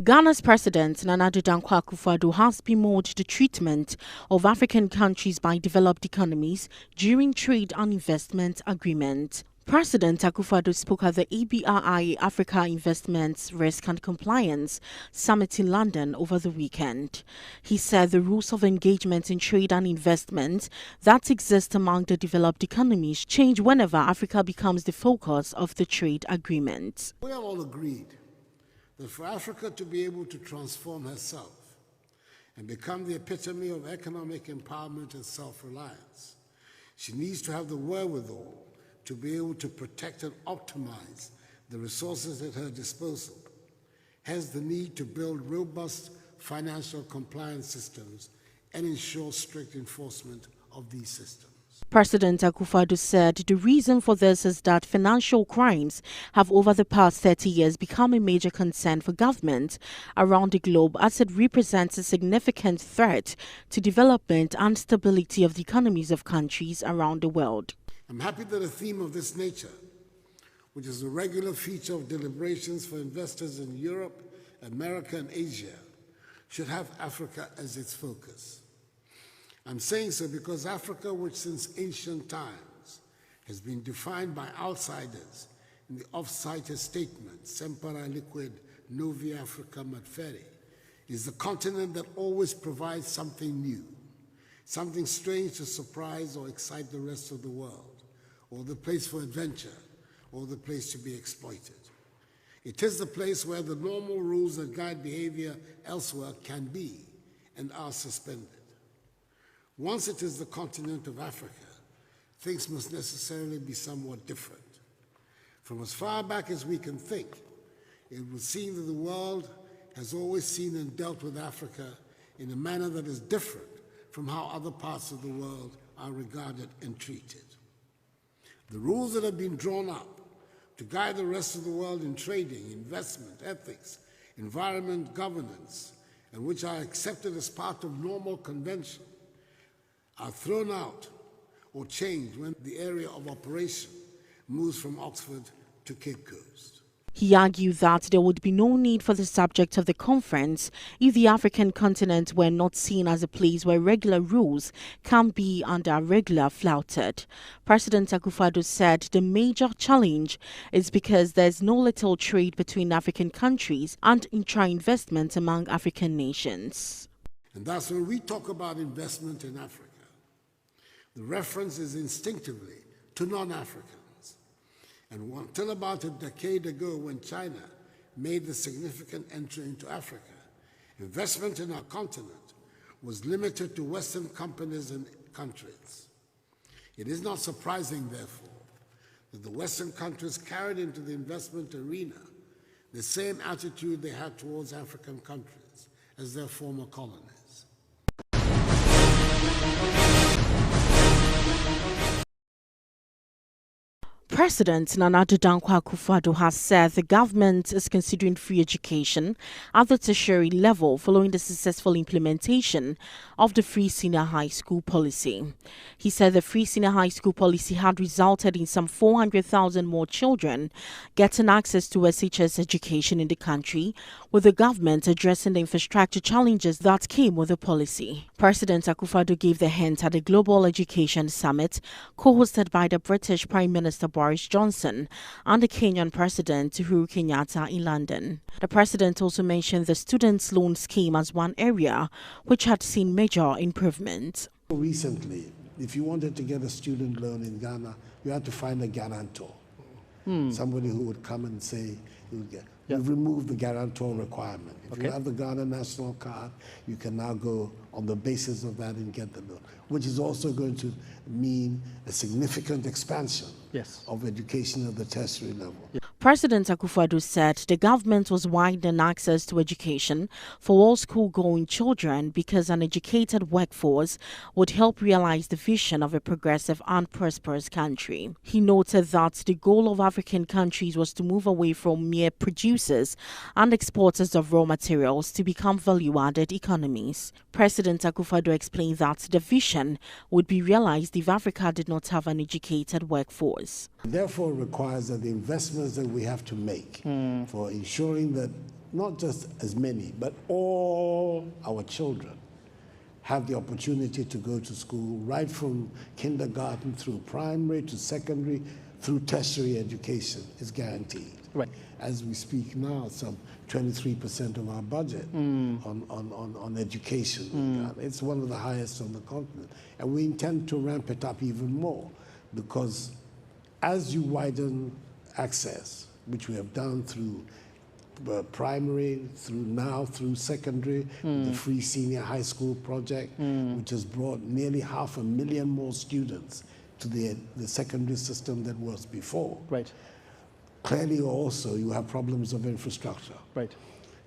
Ghana's President Nana Dankwa Akufo-Addo has bemoaned the treatment of African countries by developed economies during trade and investment agreement. President Akufo-Addo spoke at the ABRI Africa Investments Risk and Compliance Summit in London over the weekend. He said the rules of engagement in trade and investment that exist among the developed economies change whenever Africa becomes the focus of the trade agreement. We have all agreed that for Africa to be able to transform herself and become the epitome of economic empowerment and self-reliance, she needs to have the wherewithal to be able to protect and optimize the resources at her disposal. Hence the need to build robust financial compliance systems and ensure strict enforcement of these systems. President Akufo-Addo said the reason for this is that financial crimes have over the past 30 years become a major concern for government around the globe, as it represents a significant threat to development and stability of the economies of countries around the world. I'm happy that a theme of this nature, which is a regular feature of deliberations for investors in Europe, America, and Asia, should have Africa as its focus. I'm saying so because Africa, which since ancient times has been defined by outsiders in the oft-cited statement, Sempera liquid novi Africa Matferi, is the continent that always provides something new, something strange to surprise or excite the rest of the world, or the place for adventure, or the place to be exploited. It is the place where the normal rules that guide behavior elsewhere can be and are suspended. Once it is the continent of Africa, things must necessarily be somewhat different. From as far back as we can think, it would seem that the world has always seen and dealt with Africa in a manner that is different from how other parts of the world are regarded and treated. The rules that have been drawn up to guide the rest of the world in trading, investment, ethics, environment, governance, and which are accepted as part of normal convention, are thrown out or changed when the area of operation moves from Oxford to Cape Coast. He argued that there would be no need for the subject of the conference if the African continent were not seen as a place where regular rules can be and are regular flouted. President Akufo-Addo said the major challenge is because there's no little trade between African countries and intra-investment among African nations. And that's when we talk about investment in Africa. The reference is instinctively to non-Africans. And until about a decade ago, when China made the significant entry into Africa, investment in our continent was limited to Western companies and countries. It is not surprising, therefore, that the Western countries carried into the investment arena the same attitude they had towards African countries as their former colonies. President Nana Dankwa Akufo-Addo has said the government is considering free education at the tertiary level following the successful implementation of the free senior high school policy. He said the free senior high school policy had resulted in some 400,000 more children getting access to SHS education in the country, with the government addressing the infrastructure challenges that came with the policy. President Akufo-Addo gave the hint at the Global Education Summit, co-hosted by the British Prime Minister Boris Johnson and the Kenyan President Uhuru Kenyatta in London. The President also mentioned the students' loan scheme as one area which had seen major improvement. Recently, if you wanted to get a student loan in Ghana, you had to find a guarantor, somebody who would come and say, We've removed the guarantor requirement. If you have the Ghana national card, you can now go on the basis of that and get the loan, which is also going to mean a significant expansion of education at the tertiary level. President Akufo-Addo said the government was widening access to education for all school-going children because an educated workforce would help realize the vision of a progressive and prosperous country. He noted that the goal of African countries was to move away from mere producers and exporters of raw materials to become value-added economies. President Akufo-Addo explained that the vision would be realized if Africa did not have an educated workforce. Therefore, it requires that the investments that we have to make for ensuring that not just as many, but all our children have the opportunity to go to school right from kindergarten through primary to secondary through tertiary education is guaranteed. Right. As we speak now, some 23% of our budget on education. It's one of the highest on the continent. And we intend to ramp it up even more because as you widen access, which we have done through primary, through secondary, the free senior high school project, which has brought nearly 500,000 more students to the secondary system than was before. Right. Clearly also you have problems of infrastructure. Right.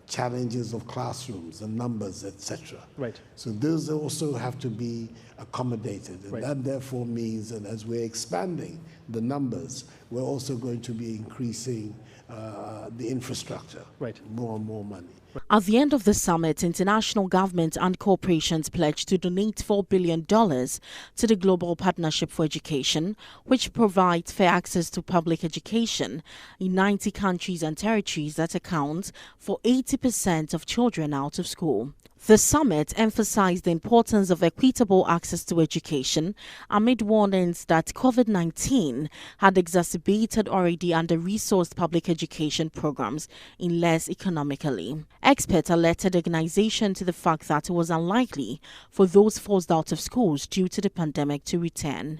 Challenges of classrooms and numbers, etc. Right. So those also have to be accommodated. And that therefore means that as we're expanding the numbers, we're also going to be increasing the infrastructure. Right. More and more money. At the end of the summit, international governments and corporations pledged to donate $4 billion to the Global Partnership for Education, which provides fair access to public education in 90 countries and territories that account for 80% of children out of school. The summit emphasized the importance of equitable access to education amid warnings that COVID-19 had exacerbated already under-resourced public education programs in less economically. Experts alerted the organization to the fact that it was unlikely for those forced out of schools due to the pandemic to return.